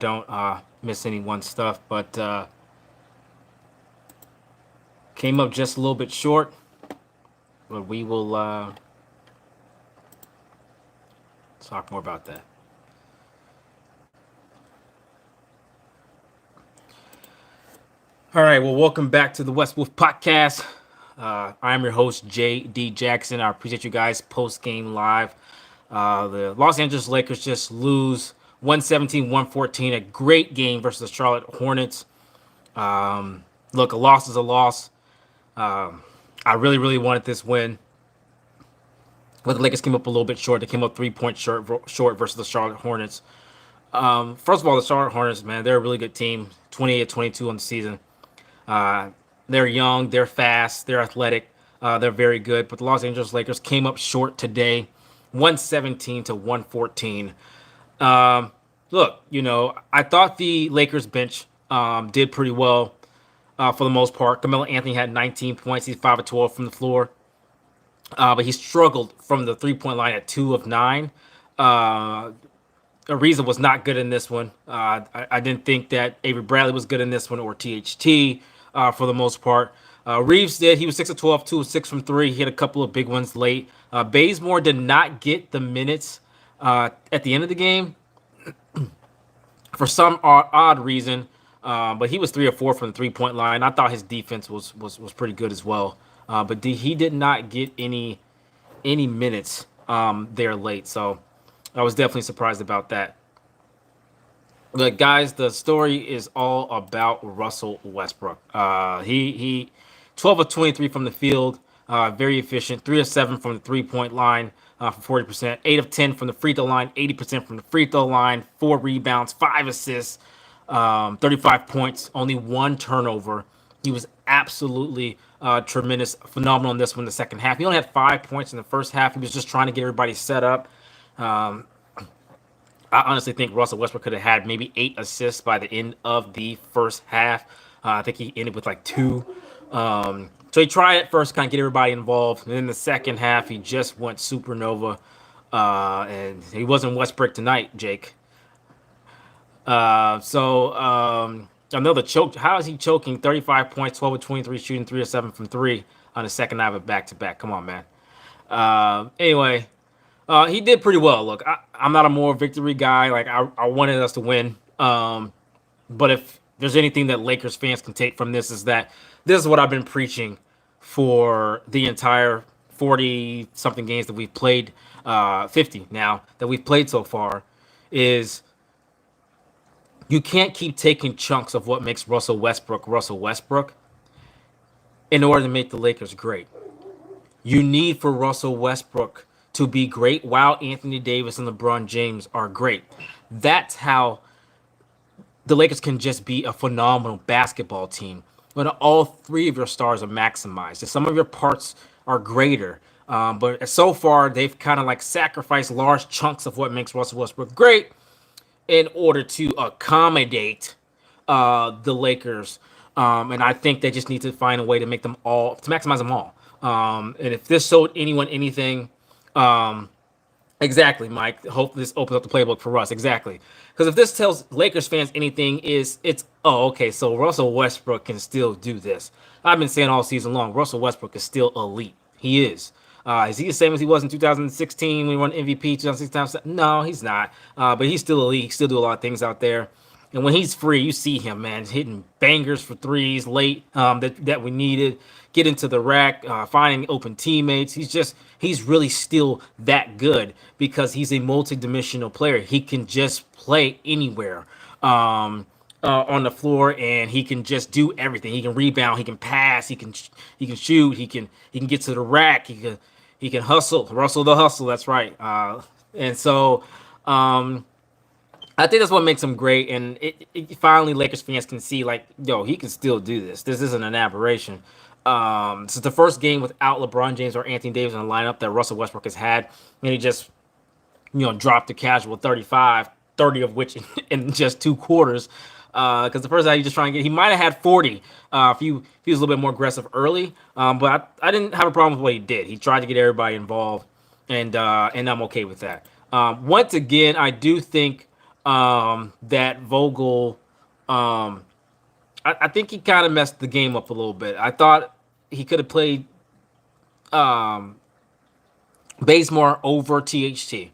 don't miss anyone's stuff, but came up just a little bit short. But we will talk more about that. All right, well, welcome back to the West Wolf Podcast. I'm your host, J.D. Jackson. I appreciate you guys post-game live. The Los Angeles Lakers just lose 117-114, a great game versus the Charlotte Hornets. Look, a loss is a loss. I really, really wanted this win. But the Lakers came up a little bit short. They came up 3 points short versus the Charlotte Hornets. First of all, the Charlotte Hornets, man, they're a really good team. 28-22 on the season. They're young, they're fast, they're athletic, they're very good. But the Los Angeles Lakers came up short today, 117-114. Look, I thought the Lakers bench did pretty well for the most part. Carmelo Anthony had 19 points. He's 5 of 12 from the floor. But he struggled from the three-point line at 2 of 9. Ariza was not good in this one. I didn't think that Avery Bradley was good in this one or THT for the most part. Reeves did. He was 6 of 12, 2 of 6 from 3. He hit a couple of big ones late. Bazemore did not get the minutes at the end of the game for some odd reason. But he was 3 or 4 from the three-point line. I thought his defense was pretty good as well. But he did not get any minutes there late. So I was definitely surprised about that. But guys, the story is all about Russell Westbrook. He 12 of 23 from the field, very efficient. 3 of 7 from the three-point line for 40%. 8 of 10 from the free throw line, 80% from the free throw line. 4 rebounds, 5 assists, 35 points, only 1 turnover. He was absolutely tremendous, phenomenal in this one. The second half, he only had 5 points in the first half. He was just trying to get everybody set up. I honestly think Russell Westbrook could have had maybe 8 assists by the end of the first half. I think he ended with like 2. So he tried at first, kind of get everybody involved. And then the second half, he just went supernova. And he wasn't Westbrook tonight, Jake. Another choke. How is he choking? 35 points, 12 of 23, shooting 3 of 7 from 3 on the second night of a back-to-back. Come on, man. Anyway. He did pretty well. Look, I'm not a more victory guy. Like I wanted us to win. But if there's anything that Lakers fans can take from this is that this is what I've been preaching for the entire 40 something games that we've played, 50 now that we've played so far, is you can't keep taking chunks of what makes Russell Westbrook in order to make the Lakers great. You need for Russell Westbrook to be great while Anthony Davis and LeBron James are great. That's how the Lakers can just be a phenomenal basketball team when all 3 of your stars are maximized. And some of your parts are greater. But so far, they've kind of like sacrificed large chunks of what makes Russell Westbrook great in order to accommodate the Lakers. And I think they just need to find a way to make them all, to maximize them all. And if this showed anyone anything, exactly, Mike. Hope this opens up the playbook for us. Exactly. Because if this tells Lakers fans anything, okay, so Russell Westbrook can still do this. I've been saying all season long, Russell Westbrook is still elite. He is. Is he the same as he was in 2016 when he won MVP 2016? No, he's not. But he's still elite. He still do a lot of things out there. And when he's free, you see him, man, hitting bangers for threes late that we needed. Get into the rack, finding open teammates. He's really still that good because he's a multi-dimensional player. He can just play anywhere on the floor, and he can just do everything. He can rebound, he can pass, he can shoot, he can get to the rack, he can hustle the hustle. That's right. And so I think that's what makes him great. And it finally Lakers fans can see, like, yo, he can still do this. This isn't an aberration. This is the first game without LeBron James or Anthony Davis in the lineup that Russell Westbrook has had. And he just, dropped the casual 35, 30 of which in just 2 quarters. Because the first time he just trying to he might have had 40 if he was a little bit more aggressive early. But I didn't have a problem with what he did. He tried to get everybody involved, and I'm okay with that. Once again, I do think that Vogel, um, I think he kind of messed the game up a little bit. I thought he could have played um, Bazemore over THT.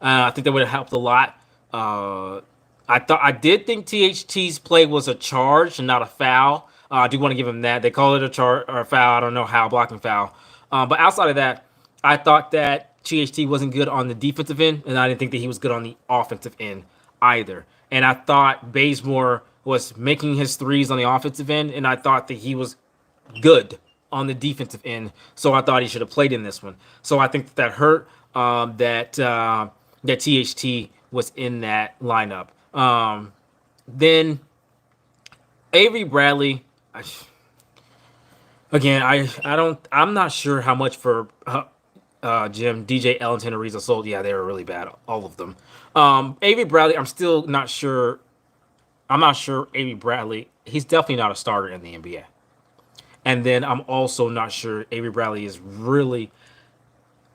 I think that would have helped a lot. Uh, I did think THT's play was a charge and not a foul. I do want to give him that. They call it a charge or a foul. I don't know how, blocking foul. But outside of that, I thought that THT wasn't good on the defensive end, and I didn't think that he was good on the offensive end either. And I thought Bazemore was making his threes on the offensive end, and I thought that he was good on the defensive end. So I thought he should have played in this one. So I think that hurt that THT was in that lineup. Then Avery Bradley. I'm not sure how much for Jim, DJ Ellington, or Reza sold. Yeah, they were really bad, all of them. Avery Bradley, I'm still not sure. I'm not sure Avery Bradley. He's definitely not a starter in the NBA. And then I'm also not sure Avery Bradley is really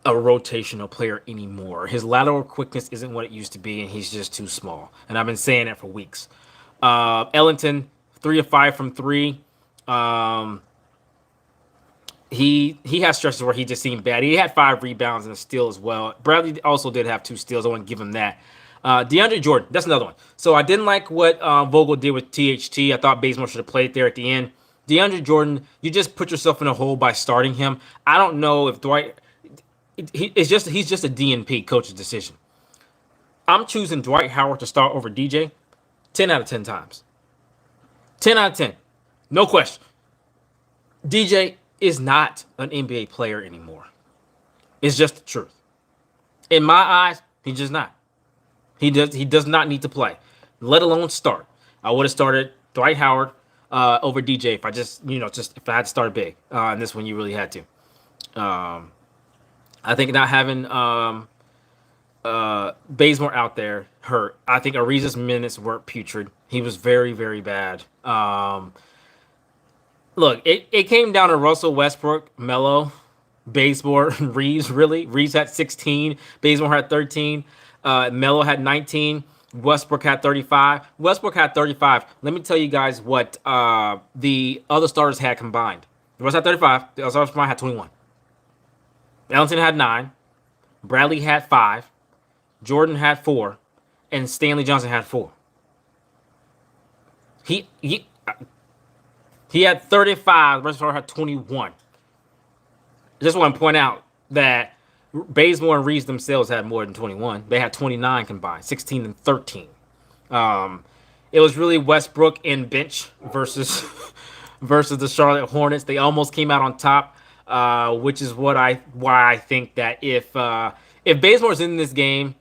a rotational player anymore. His lateral quickness isn't what it used to be, and he's just too small. And I've been saying that for weeks. Ellington, 3 of 5 from 3. He has stretches where he just seemed bad. He had 5 rebounds and a steal as well. Bradley also did have 2 steals. I want to give him that. DeAndre Jordan, that's another one. So I didn't like what Vogel did with THT. I thought Bazemore should have played there at the end. DeAndre Jordan, you just put yourself in a hole by starting him. I don't know if Dwight. He's just a DNP coach's decision. I'm choosing Dwight Howard to start over DJ 10 out of 10 times. 10 out of 10. No question. DJ is not an NBA player anymore. It's just the truth. In my eyes, he's just not. He does not need to play, let alone start. I would have started Dwight Howard over DJ if I just if I had to start big. And this one you really had to. I think not having Bazemore out there hurt. I think Ariza's minutes were putrid. He was very, very bad. Look, it came down to Russell Westbrook, Melo, Bazemore, and Reeves, really. Reeves had 16. Bazemore had 13. Melo had 19. Westbrook had 35. Westbrook had 35. Let me tell you guys what the other starters had combined. Russ had 35. The other starters combined had 21. Ellington had 9. Bradley had 5. Jordan had 4. And Stanley Johnson had 4. He had 35. The rest of them had 21. I just want to point out that Bazemore and Reeves themselves had more than 21. They had 29 combined, 16 and 13. It was really Westbrook and bench versus the Charlotte Hornets. They almost came out on top, which is why I think that if Bazemore's in this game,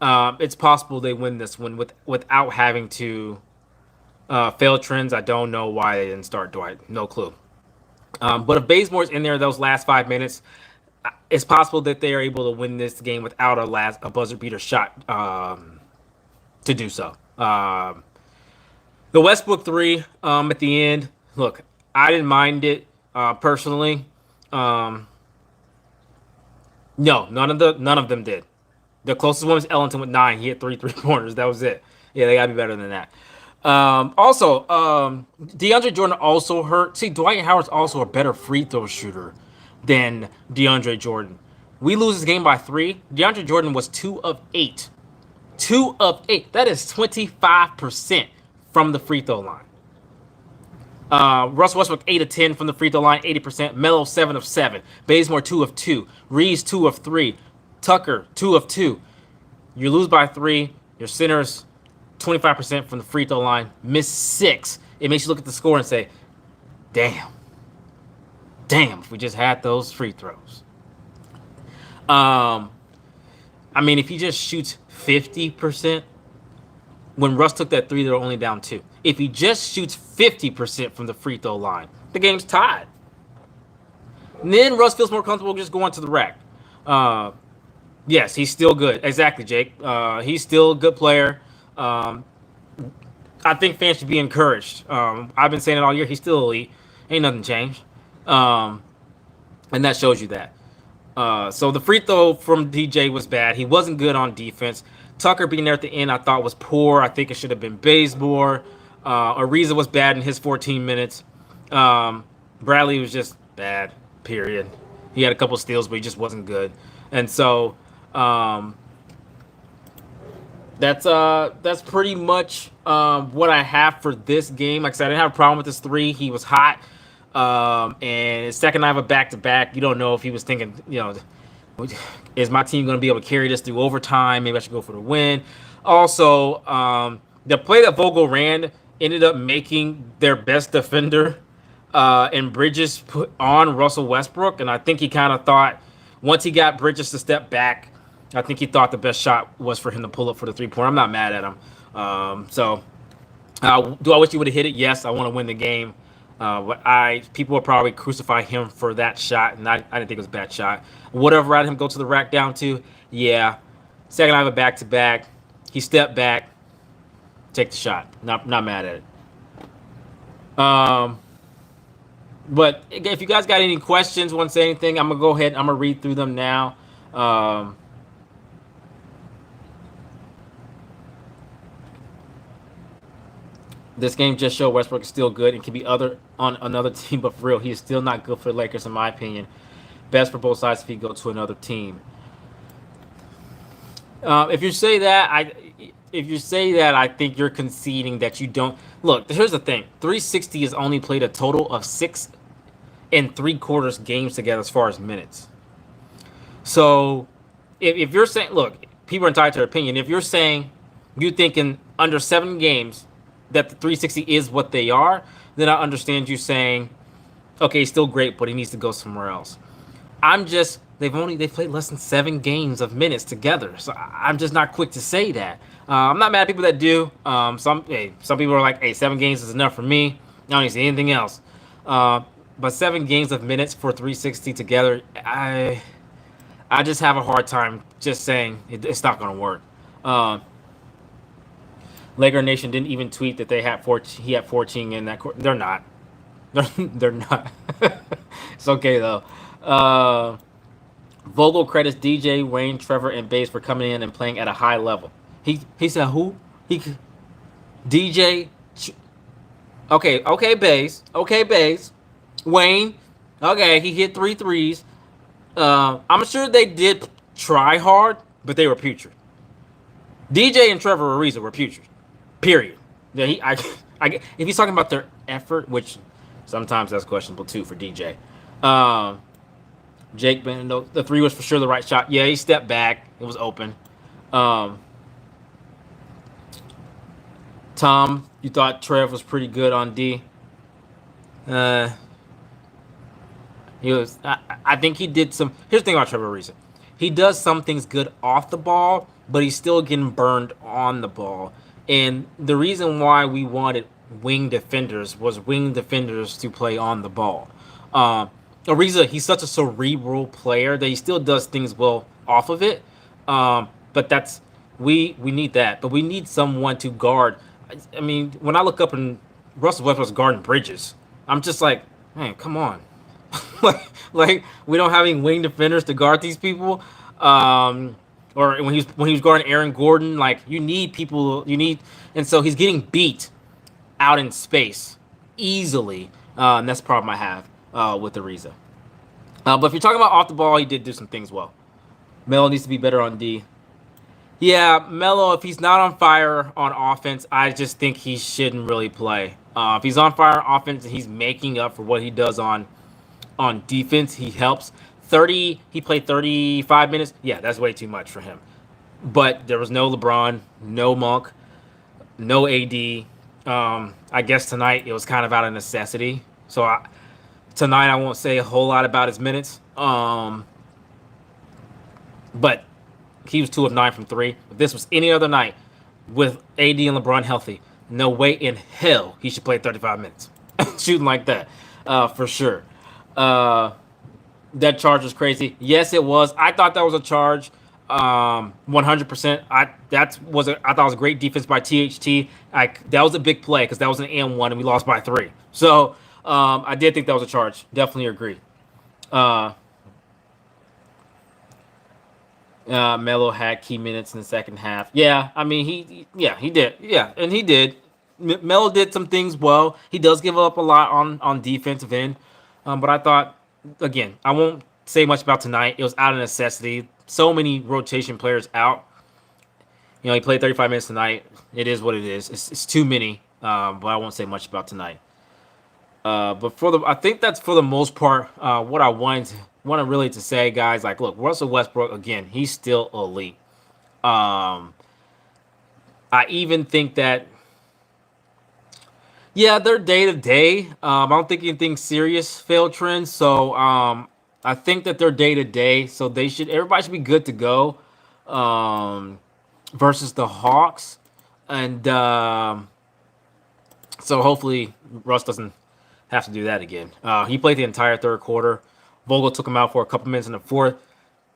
it's possible they win this one without having to fail trends. I don't know why they didn't start Dwight. No clue. But if Bazemore's in there those last 5 minutes, it's possible that they are able to win this game without a buzzer beater shot to do so. The Westbrook 3 at the end. Look, I didn't mind it personally. No, none of them did. The closest one was Ellington with 9. He hit 3 3-pointers. That was it. Yeah, they gotta be better than that. Also, DeAndre Jordan also hurt. See, Dwight Howard's also a better free throw shooter than DeAndre Jordan. We lose this game by 3. DeAndre Jordan was 2 of 8. 2 of 8. That is 25% from the free throw line. Russell Westbrook 8 of 10 from the free throw line, 80%. Melo 7 of 7. Bazemore 2 of 2. Reeves 2 of 3. Tucker 2 of 2. You lose by 3. Your centers 25% from the free throw line. Miss 6. It makes you look at the score and say, damn, if we just had those free throws. I mean, if he just shoots 50%, when Russ took that 3, they were only down 2. If he just shoots 50% from the free throw line, the game's tied. And then Russ feels more comfortable just going to the rack. Yes, he's still good. Exactly, Jake. He's still a good player. I think fans should be encouraged. I've been saying it all year. He's still elite. Ain't nothing changed. And that shows you that. So the free throw from DJ was bad. He wasn't good on defense. Tucker being there at the end, I thought was poor. I think it should have been Bazemore. Ariza was bad in his 14 minutes. Bradley was just bad, period. He had a couple steals, but he just wasn't good. And so that's pretty much what I have for this game. Like I said, I didn't have a problem with this three. He was hot. And his second night of a back-to-back, you don't know if he was thinking, is my team going to be able to carry this through overtime? Maybe I should go for the win. Also, the play that Vogel ran ended up making their best defender and Bridges put on Russell Westbrook. And I think he kind of thought once he got Bridges to step back, I think he thought the best shot was for him to pull up for the three-pointer. I'm not mad at him. Do I wish he would have hit it? Yes, I want to win the game. But people will probably crucify him for that shot, and I didn't think it was a bad shot. Whatever rather him go to the rack down to, yeah. Second night of a back-to-back. He stepped back. Take the shot. Not mad at it. But if you guys got any questions, want to say anything, I'm going to go ahead. I'm going to read through them now. This game just showed Westbrook is still good and can be on another team, but for real, he is still not good for the Lakers, in my opinion. Best for both sides if he go to another team. If you say that, I think you're conceding that you don't. Look, here's the thing: 360 has only played a total of 6 3/4 games together as far as minutes. So, if you're saying, look, people are entitled to their opinion. If you're saying you think in under 7 games that the 360 is what they are, then I understand you saying, okay, he's still great, but he needs to go somewhere else. They've played less than 7 games of minutes together, so I'm just not quick to say that. I'm not mad at people that do. Some people are like, hey, 7 games is enough for me. I don't need to see anything else. But 7 games of minutes for 360 together, I just have a hard time just saying it's not going to work. Laker Nation didn't even tweet that he had 14 in that court. They're not. They're not. It's okay though. Vogel credits DJ, Wayne, Trevor, and Baze for coming in and playing at a high level. He said who? DJ. Okay, Baze. Okay, Baze. Wayne. Okay, he hit 3 threes. I'm sure they did try hard, but they were putrid. DJ and Trevor Ariza were putrid. Period. Yeah, if he's talking about their effort, which sometimes that's questionable too for DJ. Jake Bendo, the 3 was for sure the right shot. Yeah, he stepped back. It was open. Tom, you thought Trev was pretty good on D. He was. I think he did some. Here's the thing about Trevor Ariza. He does some things good off the ball, but he's still getting burned on the ball. And the reason why we wanted wing defenders was wing defenders to play on the ball. Ariza, he's such a cerebral player that he still does things well off of it. But we need that. But we need someone to guard. I mean, when I look up and Russell Westbrook's guarding Bridges, I'm just like, man, come on. like we don't have any wing defenders to guard these people. Or when he was guarding Aaron Gordon, like you need people. And so he's getting beat out in space easily. And that's the problem I have with Ariza. But if you're talking about off the ball, he did do some things well. Melo needs to be better on D. Yeah, Melo, if he's not on fire on offense, I just think he shouldn't really play. If he's on fire on offense and he's making up for what he does on defense, he helps. He played 35 minutes. Yeah, that's way too much for him. But there was no LeBron, no Monk, no AD. I guess tonight it was kind of out of necessity. So tonight I won't say a whole lot about his minutes. But he was 2 of 9 from 3. If this was any other night with AD and LeBron healthy, no way in hell he should play 35 minutes. Shooting like that, for sure. That charge was crazy. Yes, it was. I thought that was a charge. 100%. I thought it was a great defense by THT. That was a big play because that was an and 1 and we lost by 3. So I did think that was a charge. Definitely agree. Melo had key minutes in the second half. Yeah, I mean yeah, he did. Yeah, and he did. Melo did some things well. He does give up a lot on defensive end, but I thought again, I won't say much about tonight. It was out of necessity. So many rotation players out. He played 35 minutes tonight. It is what it is. It's too many. But I won't say much about tonight. But I think that's for the most part what I wanted really to say, guys. Like, look, Russell Westbrook again. He's still elite. Um, I even think that yeah, they're day to day. I don't think anything serious failed trends. So I think that they're day to day. So everybody should be good to go. Um, versus the Hawks, and so hopefully Russ doesn't have to do that again. He played the entire third quarter. Vogel took him out for a couple minutes in the fourth.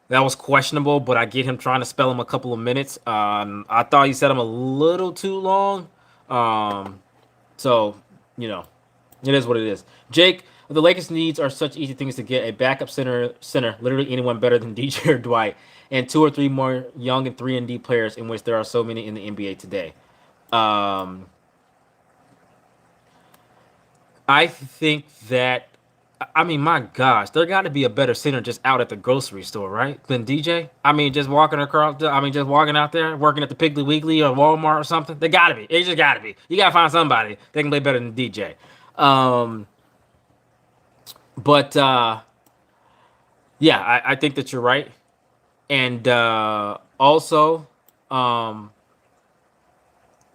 That was questionable, but I get him trying to spell him a couple of minutes. I thought he set him a little too long. Um, so, you know, it is what it is. Jake, the Lakers' needs are such easy things to get: a backup center, literally anyone better than DJ or Dwight, and two or three more young and 3 and D players, in which there are so many in the NBA today. Um, I think that, I mean, my gosh, there got to be a better center just out at the grocery store, right? Than DJ. I mean, just walking across. I mean, just walking out there, working at the Piggly Wiggly or Walmart or something. They got to be. It just got to be. You got to find somebody that can play better than DJ. Um, but yeah, I think that you're right, and also, um,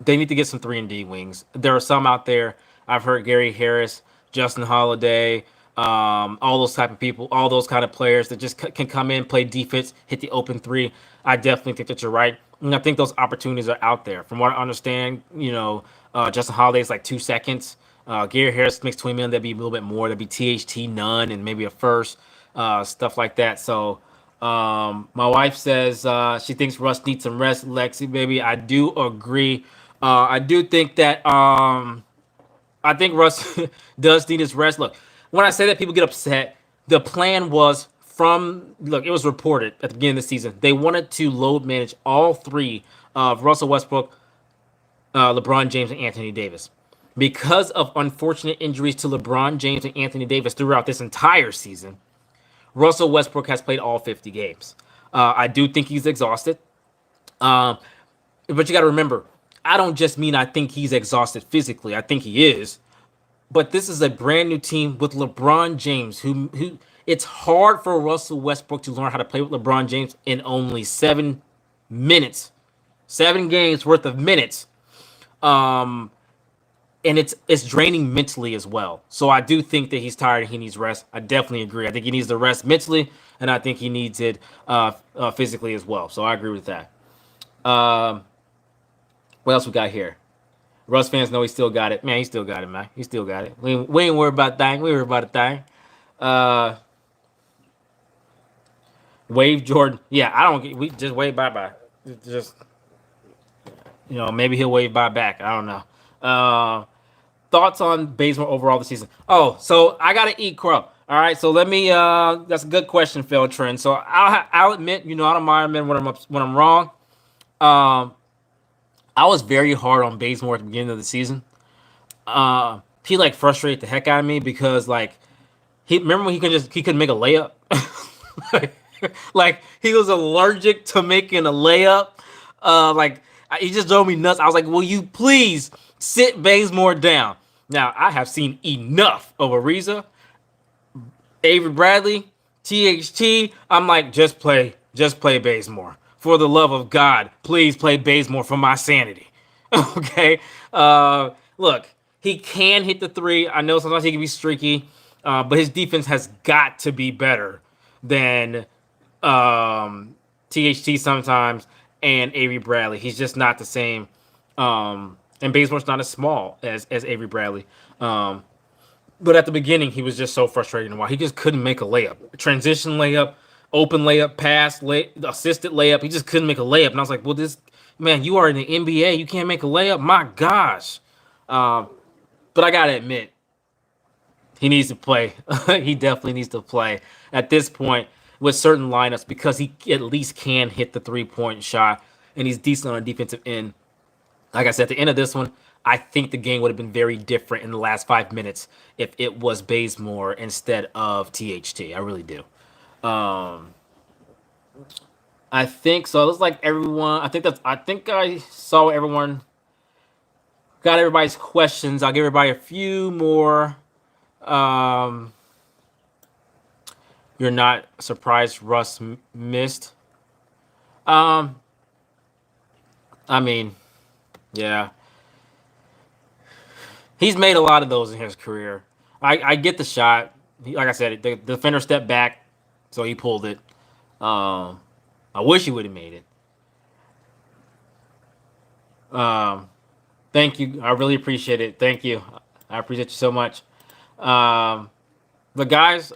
they need to get some 3 and D wings. There are some out there. I've heard Gary Harris, Justin Holiday, all those type of people, all those kind of players that just can come in, play defense, hit the open three. I definitely think that you're right. And I think those opportunities are out there. From what I understand, Justin Holiday's like 2 seconds. Gary Harris makes 20 million. That'd be a little bit more. That'd be THT none and maybe a first, stuff like that. So my wife says she thinks Russ needs some rest. Lexi, baby, I do agree. I do think that I think Russ does need his rest. Look, when I say that, people get upset. The plan was it was reported at the beginning of the season. They wanted to load manage all three of Russell Westbrook, LeBron James, and Anthony Davis. Because of unfortunate injuries to LeBron James and Anthony Davis throughout this entire season, Russell Westbrook has played all 50 games. I do think he's exhausted. Um, but you got to remember, I don't just mean I think he's exhausted physically. I think he is. But this is a brand new team with LeBron James, who it's hard for Russell Westbrook to learn how to play with LeBron James in only 7 minutes, 7 games worth of minutes. Um, and it's draining mentally as well. So I do think that he's tired and he needs rest. I definitely agree. I think he needs the rest mentally, and I think he needs it physically as well. So I agree with that. Um, what else we got here? Russ fans know he still got it. Man, he still got it, man. He still got it. We ain't worried about a thing. We worried about a thing. Uh, Wave Jordan. Yeah, I don't get. We just wave bye bye. Just maybe he'll wave bye back. I don't know. Thoughts on Bazemore overall this season? Oh, so I gotta eat crow. All right, so let me. That's a good question, Phil Trent. So I'll admit, I don't mind admitting when I'm wrong. Um, I was very hard on Bazemore at the beginning of the season. He like frustrated the heck out of me because like he remember when he couldn't make a layup. like, like he was allergic to making a layup. He just drove me nuts. I was like, will you please sit Bazemore down? Now I have seen enough of Ariza, Avery Bradley, THT. I'm like, just play Bazemore. For the love of God, please play Bazemore for my sanity. Okay. Look, he can hit the three. I know sometimes he can be streaky, but his defense has got to be better than THT sometimes and Avery Bradley. He's just not the same. And Bazemore's not as small as Avery Bradley. But at the beginning, he was just so frustrating. Why he just couldn't make a layup, transition layup, open layup, pass, assisted layup. He just couldn't make a layup, and I was like, "Well, this man, you are in the NBA. You can't make a layup. My gosh!" But I gotta admit, he needs to play. He definitely needs to play at this point. with certain lineups because he at least can hit the 3-point shot and he's decent on a defensive end. Like I said, at the end of this one, I think the game would have been very different in the last 5 minutes if it was Bazemore instead of THT. I really do. I think so. It looks like everyone. I think I saw everyone. Got everybody's questions. I'll give everybody a few more. You're not surprised Russ missed. I mean, yeah. He's made a lot of those in his career. I get the shot. Like I said, the defender stepped back, so he pulled it. I wish he would have made it. Thank you. I really appreciate it. Thank you. I appreciate you so much. But guys,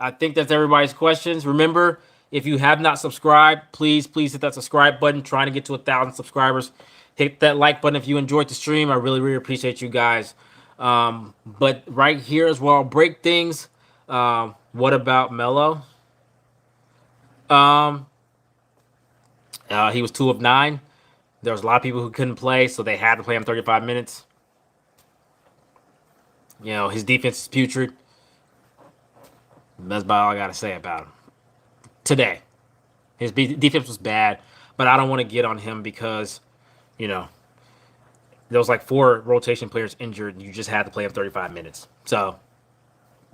I think that's everybody's questions. Remember, if you have not subscribed, please hit that subscribe button. Trying to get to 1,000 subscribers. Hit that like button if you enjoyed the stream. I really appreciate you guys. But right here as well, break things. What about Melo? He was 2 of 9. There was a lot of people who couldn't play, so they had to play him 35 minutes. You know, his defense is putrid. That's about all I got to say about him. Today. His defense was bad, but I don't want to get on him because, you know, there was like 4 rotation players injured, and you just had to play him 35 minutes. So,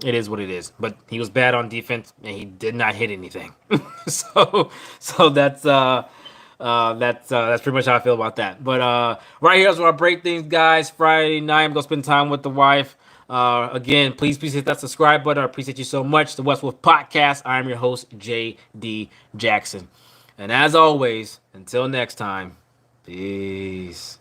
it is what it is. But he was bad on defense, and he did not hit anything. so that's pretty much how I feel about that. But right here is where I break things, guys. Friday night, I'm gonna spend time with the wife. Again, please hit that subscribe button. I appreciate you so much. The Westwood Podcast. I am your host, J.D. Jackson. And as always, until next time, peace.